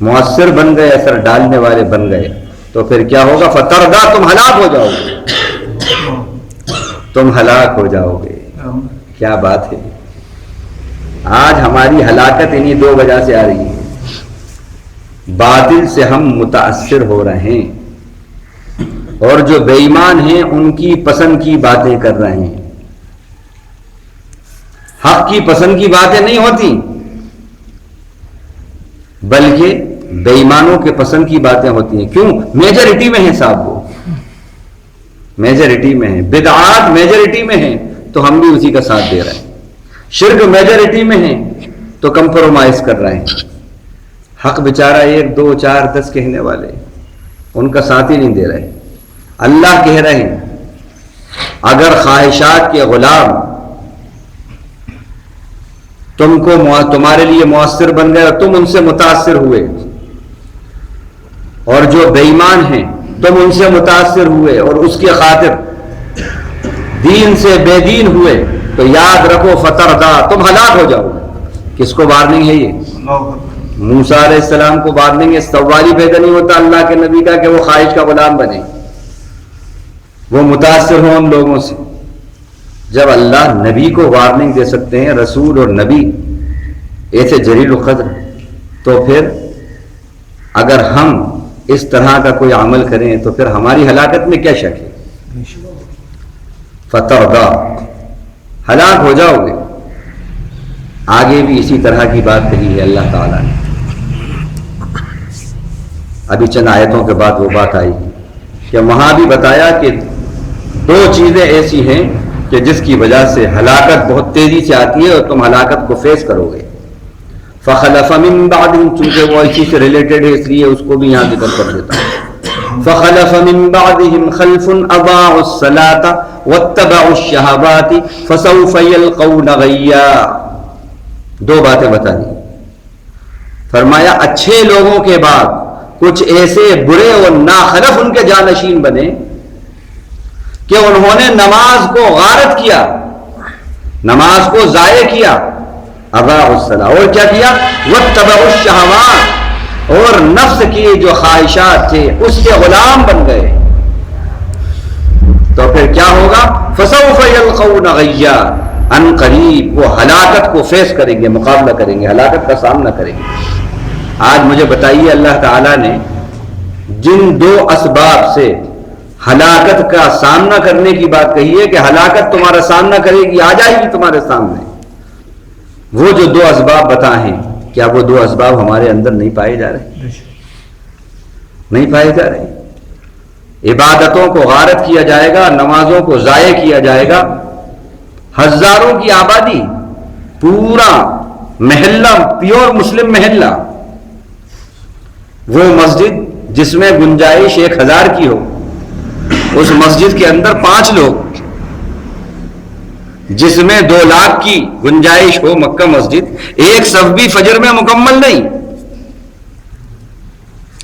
مؤثر بن گئے، اثر ڈالنے والے بن گئے، تو پھر کیا ہوگا؟ فتردا، تم ہلاک ہو جاؤ گے، تم ہلاک ہو جاؤ گے. کیا بات ہے. آج ہماری ہلاکت انہی دو وجہ سے آ رہی ہے. باطل سے ہم متاثر ہو رہے ہیں اور جو بے ایمان ہیں ان کی پسند کی باتیں کر رہے ہیں. حق کی پسند کی باتیں نہیں ہوتی بلکہ بے ایمانوں کے پسند کی باتیں ہوتی ہیں. کیوں؟ میجرٹی میں ہیں صاحب، وہ میجرٹی میں ہیں. بدعات میجرٹی میں ہیں تو ہم بھی اسی کا ساتھ دے رہے ہیں. شرک میجرٹی میں ہیں تو کمپرومائز کر رہے ہیں. حق بیچارہ 1 2 4 10 کہنے والے ان کا ساتھ ہی نہیں دے رہے. اللہ کہہ رہے ہیں اگر خواہشات کے غلام تم کو تمہارے لیے مؤثر بن گئے اور تم ان سے متاثر ہوئے، اور جو بے ایمان ہیں تم ان سے متاثر ہوئے اور اس کی خاطر دین سے بے دین ہوئے، تو یاد رکھو فتردا، تم ہلاک ہو جاؤ. کس کو وارننگ ہے یہ؟ موسیٰ علیہ السلام کو وارننگ ہے. سوالی پیدا نہیں ہوتا اللہ کے نبی کا کہ وہ خواہش کا غلام بنے، وہ متاثر ہوں ان لوگوں سے. جب اللہ نبی کو وارننگ دے سکتے ہیں، رسول اور نبی ایسے جلیل القدر، تو پھر اگر ہم اس طرح کا کوئی عمل کریں تو پھر ہماری ہلاکت میں کیا شک ہے؟ فتردا، ہلاک ہو جاؤ گے. آگے بھی اسی طرح کی بات کہی ہے اللہ تعالیٰ نے. ابھی چند آیتوں کے بعد وہ بات آئی کہ وہاں بھی بتایا کہ 2 چیزیں ایسی ہیں کہ جس کی وجہ سے ہلاکت بہت تیزی سے آتی ہے اور تم ہلاکت کو فیس کرو گے. فخلف من بعدهم، چونکہ وہ اسی سے ریلیٹڈ ہے اس لیے اس کو بھی یہاں ذکر کر دیتا ہوں. فخلف من بعدهم خلف اضاعوا الصلاة واتبعوا الشهوات فسوف يلقون غيا. 2 باتیں بتا دی. فرمایا اچھے لوگوں کے بعد کچھ ایسے برے اور ناخلف ان کے جانشین بنے کہ انہوں نے نماز کو غارت کیا، نماز کو ضائع کیا. اضاعوا الصلاة، اور کیا کیا؟ واتبعوا الشهوات، اور نفس کی جو خواہشات تھے اس کے غلام بن گئے. تو پھر کیا ہوگا؟ فسوف يلقون غیا، ان قریب وہ ہلاکت کو فیس کریں گے، مقابلہ کریں گے، ہلاکت کا سامنا کریں گے. آج مجھے بتائیے اللہ تعالیٰ نے جن 2 اسباب سے ہلاکت کا سامنا کرنے کی بات کہی ہے کہ ہلاکت تمہارا سامنا کرے گی، آ جائے گی تمہارے سامنے، وہ جو 2 اسباب بتائے ہیں، کیا وہ 2 اسباب ہمارے اندر نہیں پائے جا رہے؟ نہیں پائے جا رہے. عبادتوں کو غارت کیا جائے گا، نمازوں کو ضائع کیا جائے گا. ہزاروں کی آبادی، پورا محلہ پیور مسلم محلہ، وہ مسجد جس میں گنجائش 1000 کی ہو، اس مسجد کے اندر 5 لوگ، جس میں 2 لاکھ کی گنجائش ہو، مکہ مسجد، ایک صف بھی فجر میں مکمل نہیں.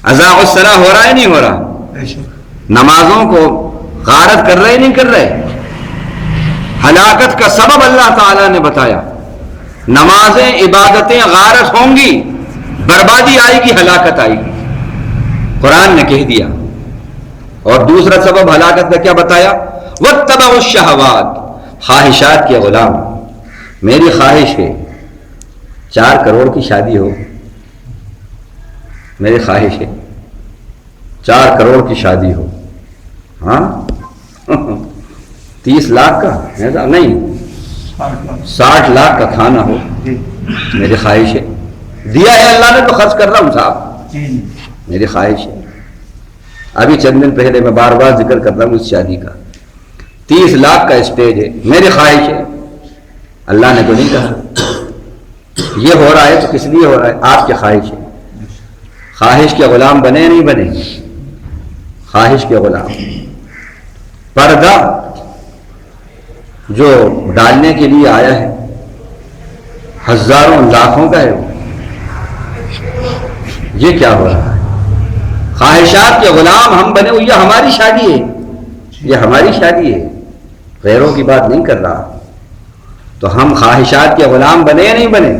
اضاعوا الصلاۃ ہو رہا ہے نہیں ہو رہا؟ نمازوں کو غارت کر رہے نہیں کر رہے؟ ہلاکت کا سبب اللہ تعالیٰ نے بتایا. نمازیں عبادتیں غارت ہوں گی، بربادی آئے گی، ہلاکت آئے گی، قرآن نے کہہ دیا. اور دوسرا سبب ہلاکت کا کیا بتایا؟ واتبعوا الشہوات، خواہشات کے غلام. میری خواہش ہے 4 کروڑ کی شادی ہو، میری خواہش ہے 4 کروڑ کی شادی ہو. ہاں 30 لاکھ کا نہیں، 60 لاکھ کا کھانا ہو. میری خواہش ہے، دیا ہے اللہ نے تو خرچ کر رہا ہوں صاحب، میری خواہش ہے۔ ابھی چند دن پہلے میں بار بار ذکر کر رہا ہوں اس شادی کا، 30 لاکھ کا اسٹیج ہے، میری خواہش ہے، اللہ نے تو نہیں کہا۔ یہ ہو رہا ہے تو کس لیے ہو رہا ہے؟ آپ کی خواہش ہے۔ خواہش کے غلام بنے نہیں بنے، خواہش کے غلام۔ پردہ جو ڈالنے کے لیے آیا ہے ہزاروں لاکھوں کا ہے، وہ یہ کیا ہو رہا ہے؟ خواہشات کے غلام ہم بنے ہوئے، یہ ہماری شادی ہے، یہ ہماری شادی ہے، غیروں کی بات نہیں کر رہا۔ تو ہم خواہشات کے غلام بنے یا نہیں بنے؟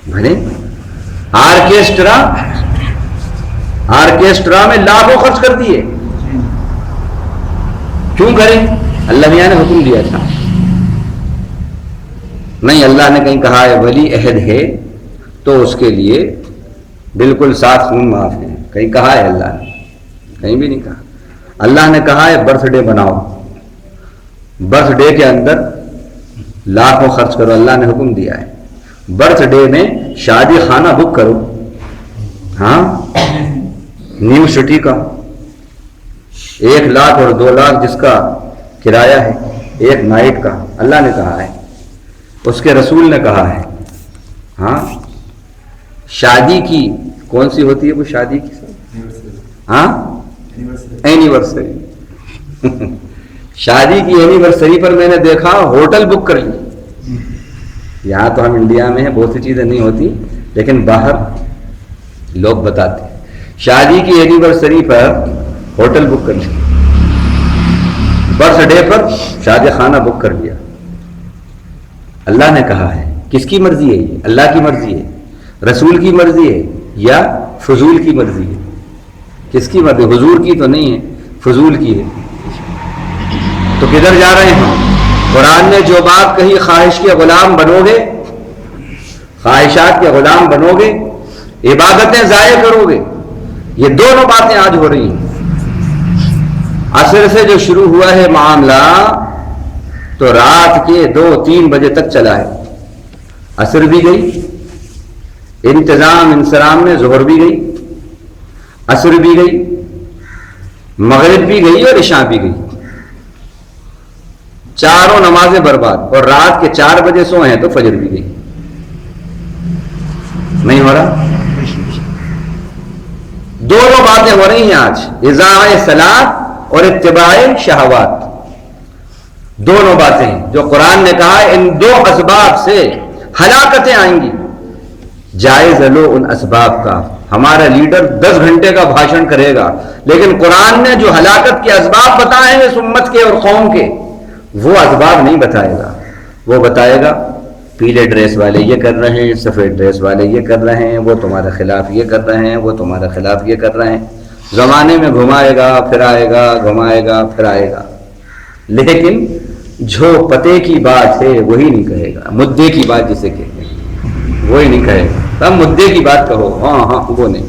بنے۔ آرکیسٹرا میں لاکھوں خرچ کر دیے، کیوں کریں؟ اللہ میاں نے حکم دیا تھا نہیں، اللہ نے کہیں کہا ہے ولی عہد ہے تو اس کے لیے بالکل ساتھ خون معاف ہے، کہیں کہا ہے اللہ نے؟ کہیں بھی نہیں کہا۔ اللہ نے کہا ہے برتھ ڈے بناؤ، برتھ ڈے کے اندر لاکھوں خرچ کرو، اللہ نے حکم دیا ہے۔ برتھ ڈے میں شادی خانہ بک کرو، ہاں، نیو سٹی کا 1 لاکھ اور 2 لاکھ جس کا کرایہ ہے ایک نائٹ کا، اللہ نے کہا ہے، اس کے رسول نے کہا ہے۔ ہاں، شادی کی کون سی ہوتی ہے وہ شادی کی؟ ہاں، اینیورسری۔ شادی کی اینیورسری پر میں نے دیکھا ہوٹل بک کر لی۔ یہاں تو ہم انڈیا میں ہیں، بہت سی چیزیں نہیں ہوتی، لیکن باہر لوگ بتاتے ہیں شادی کی اینیورسری پر ہوٹل بک کر لیا، برتھ ڈے پر شادی خانہ بک کر لیا۔ اللہ نے کہا ہے، کس کی مرضی ہے یہ؟ اللہ کی مرضی ہے، رسول کی مرضی ہے یا فضول کی مرضی ہے؟ کس کی مرضی؟ حضور کی تو نہیں ہے، فضول کی ہے۔ تو کدھر جا رہے ہیں ہم؟ قرآن نے جو بات کہی، خواہش کے غلام بنو گے، خواہشات کے غلام بنو گے، عبادتیں ضائع کرو گے، یہ دونوں باتیں آج ہو رہی ہیں۔ عصر سے جو شروع ہوا ہے معاملہ تو رات کے 2-3 بجے تک چلا ہے۔ عصر بھی گئی، انتظام انصرام میں ظہر بھی گئی، عصر بھی گئی، مغرب بھی گئی اور عشاء بھی گئی، چاروں نمازیں برباد، اور رات کے 4 بجے سو ہیں تو فجر بھی گئی۔ نہیں ہو رہا؟ دونوں باتیں ہو رہی ہیں آج، اضاع صلاۃ اور اتباع شہوات، دونوں باتیں ہیں جو قرآن نے کہا ہے ان 2 اسباب سے ہلاکتیں آئیں گی۔ جائز لو ان اسباب کا، ہمارا لیڈر 10 گھنٹے کا بھاشن کرے گا، لیکن قرآن نے جو ہلاکت کے اسباب بتائے ہیں اس امت کے اور قوم کے، وہ اسباب نہیں بتائے گا۔ وہ بتائے گا پیلے ڈریس والے یہ کر رہے ہیں، سفید ڈریس والے یہ کر رہے ہیں، وہ تمہارے خلاف یہ کر رہے ہیں، وہ تمہارے خلاف یہ کر رہے ہیں۔ زمانے میں گھمائے گا پھر آئے گا، گھمائے گا پھر آئے گا، لیکن جو پتے کی بات ہے وہی نہیں کہے گا، مدعے کی بات جسے کہتے ہیں وہی نہیں کہے گا۔ تب مدعے کی بات کہو، ہاں ہاں وہ نہیں۔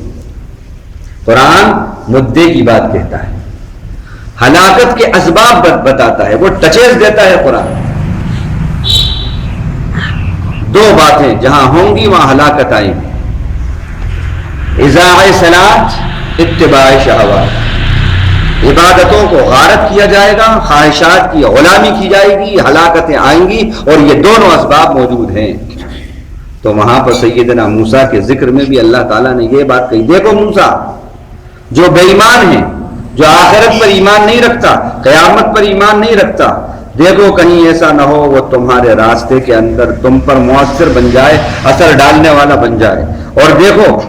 قرآن مدعے کی بات کہتا ہے، ہلاکت کے اسباب بتاتا ہے، وہ ٹچیز دیتا ہے قرآن۔ 2 باتیں جہاں ہوں گی وہاں ہلاکت آئیں گی، اضاع صلاۃ، اتباع شہوات۔ عبادتوں کو غارت کیا جائے گا، خواہشات کی غلامی کی جائے گی، ہلاکتیں آئیں گی، اور یہ دونوں اسباب موجود ہیں۔ تو وہاں پر سیدنا موسیٰ کے ذکر میں بھی اللہ تعالیٰ نے یہ بات کہی، دیکھو موسیٰ جو بے ایمان ہے، جو آخرت پر ایمان نہیں رکھتا، قیامت پر ایمان نہیں رکھتا، دیکھو کہیں ایسا نہ ہو وہ تمہارے راستے کے اندر تم پر مؤثر بن جائے، اثر ڈالنے والا بن جائے۔ اور دیکھو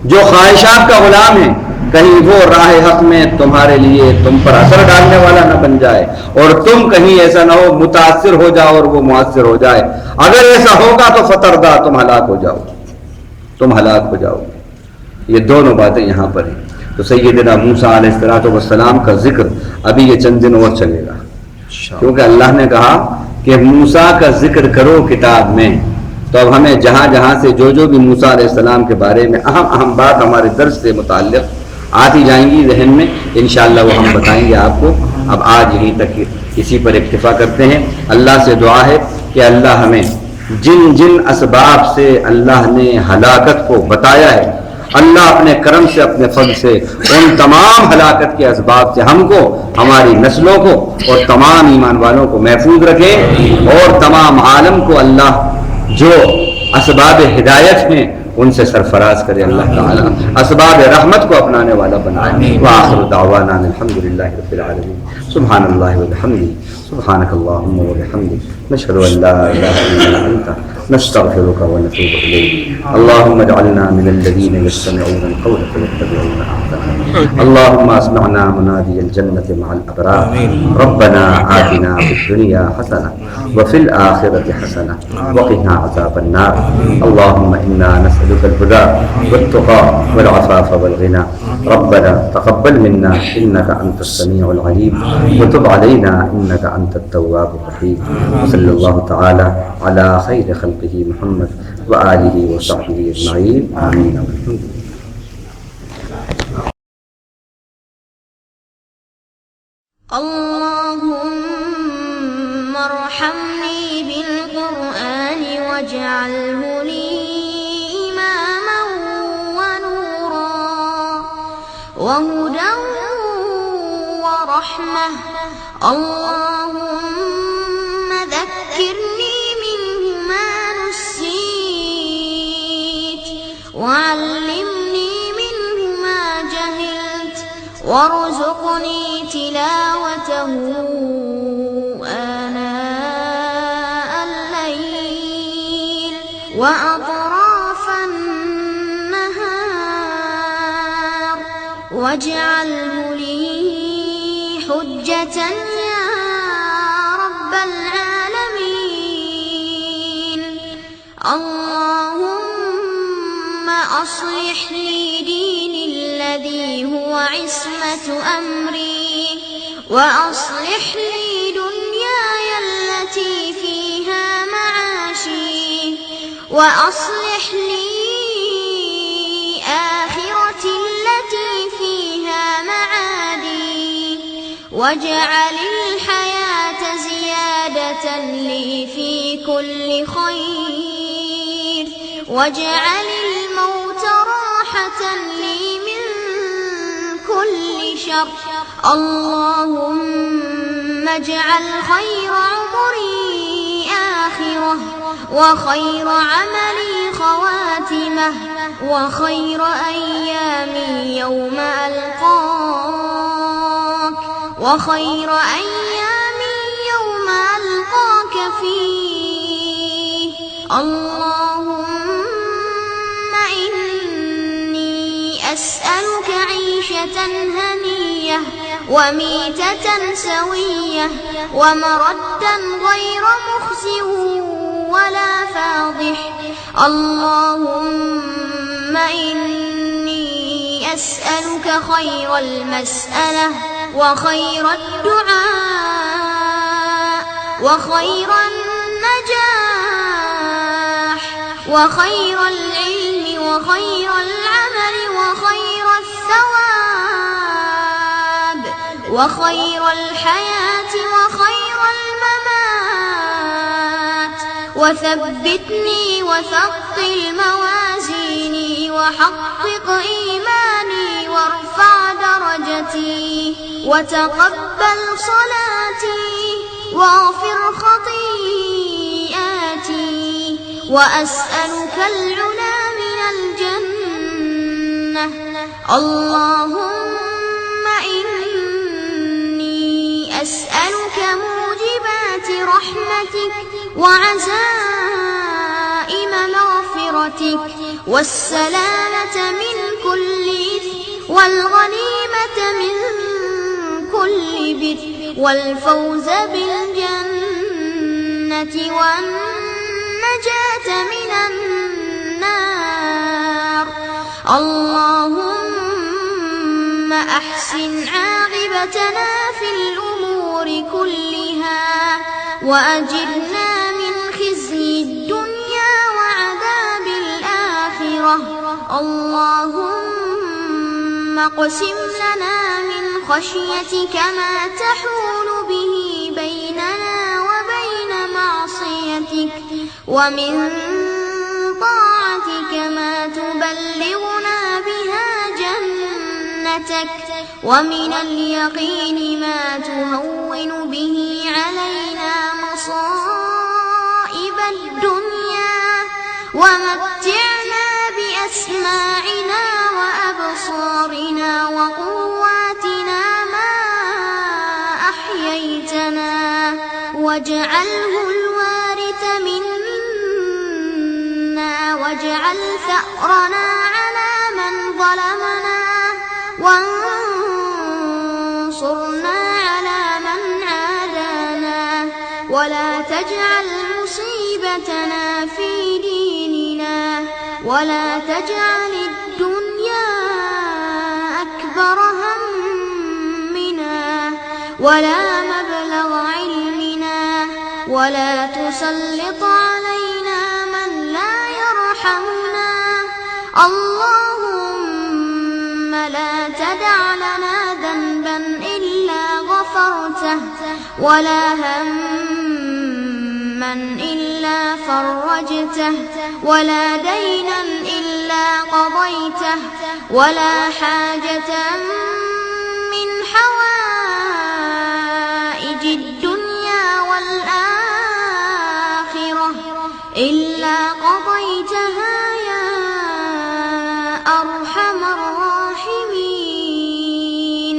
جو خواہشات کا غلام ہے، کہیں وہ راہ حق میں تمہارے لیے تم پر اثر ڈالنے والا نہ بن جائے، اور تم کہیں ایسا نہ ہو متاثر ہو جاؤ اور وہ مؤثر ہو جائے۔ اگر ایسا ہوگا تو فتردہ، تم ہلاک ہو جاؤ، تم ہلاک ہو جاؤ۔ یہ دونوں باتیں یہاں پر ہیں۔ تو سیدنا موسیٰ علیہ السلام کا ذکر ابھی یہ چند دن اور چلے گا، کیونکہ اللہ نے کہا کہ موسیٰ کا ذکر کرو کتاب میں۔ تو اب ہمیں جہاں جہاں سے جو بھی موسیٰ علیہ السلام کے بارے میں اہم بات ہمارے درس سے متعلق آتی جائیں گی ذہن میں، انشاءاللہ وہ ہم بتائیں گے آپ کو۔ اب آج یہیں تک اسی پر اکتفا کرتے ہیں۔ اللہ سے دعا ہے کہ اللہ ہمیں جن جن اسباب سے اللہ نے ہلاکت کو بتایا ہے، اللہ اپنے کرم سے اپنے فضل سے ان تمام ہلاکت کے اسباب سے ہم کو، ہماری نسلوں کو اور تمام ایمان والوں کو محفوظ رکھے، اور تمام عالم کو اللہ جو اسباب ہدایت ہیں ان سے سرفراز کرے اللہ تعالی، اسباب رحمت کو اپنانے والا بنائے۔ وآخر دعوانا الحمدللہ رب العالمین، سبحان اللہ وبحمدہ، سبحانک اللہم وبحمدک، نشہد ان لا الہ الا انت، نستغفرک ونتوب الیک۔ اللہم اجعلنا من الذین یستمعون القول فیتبعون احسنہ، اللہم اسمعنا منادی الجنة مع الابرار، ربنا آتنا فی الدنیا حسنہ وفی الآخرة حسنہ وقنا عذاب النار، اللہم انا نسألك الهدى والتقى والعفاف والغنى، ربنا تقبل منا إنك أنت السميع العليم وتب علينا إنك أنت التواب الرحيم، وصلى الله تعالى على خير خلقه محمد وآله وصحبه أجمعين، آمين۔ اللهم ارحمني بالقرآن واجعله لي إماما ونورا وهدى ورحمة، اللهم ذكرني منه ما نسيت وعلمني منه ما جهلت وارزقني تلاوته آناء الليل وأطراف النهار، واجعله لي حجة يا رب العالمين، اللهم أصلح لي ديني الذي هو عصمة أمري، وأصلح لي دنياي التي فيها معاشي، وأصلح لي آخرتي التي فيها معادي، واجعل الحياة زيادة لي في كل خير، واجعل الموت راحة لي من كل شر، اللهم اجعل خير عمري آخرة، وخير عملي خواتمة، وخير أيامي يوم ألقاك، وخير أيامي يوم ألقاك فيه، اللهم إني أسألك عيشة هنية وميتة سوية ومردا غير مخزٍ ولا فاضح، اللهم إني أسألك خير المسألة وخير الدعاء وخير النجاح وخير العلم وخير العمل وخير الثواب وخير الحياة وخير الممات، وثبتني وثقل موازيني وحقق إيماني وارفع درجتي وتقبل صلاتي واغفر خطيئاتي، وأسألك العلا من الجنة، اللهم إني أسألك موجبات رحمتك وعزائم مغفرتك والسلامة من كل إثم والغنيمة من كل بر والفوز بالجنة والنجاة من النار، اللهم أحسن عاقبتنا في الأمور كلها وأجرنا من خزي الدنيا وعذاب الآخرة، اللهم اقسم لنا من خشيتك ما تحول به بيننا وبين معصيتك، ومن طاعتك ما تبلغنا بها جنتك ومن اليقين ما تهون به علينا مصائب الدنيا ومتعنا بأسماعنا وأبصارنا وقواتنا ما أحييتنا واجعله الوارث منا واجعل ثأرنا على من ظلمنا وانصرنا على من عادانا ولا تجعل مصيبتنا في ديننا ولا تجعل الدنيا أكبر همنا ولا مبلغ علمنا ولا تسلط علينا من لا يرحمنا اللهم لا تدع لنا ذنبا إلا غفرته ولا هما إلا فرجته ولا دينا إلا قضيته ولا حاجة من حوائج الدنيا والآخرة إلا قضيتها يا أرحم الراحمين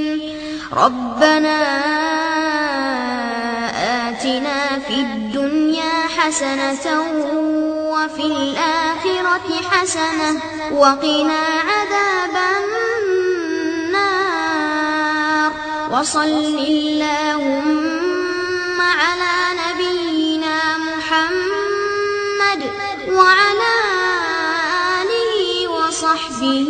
ربنا آتنا في الدنيا حسنة وفي الآخرة حسنة وقنا عذاب النار وصل اللهم على نبينا محمد وعلى آله وصحبه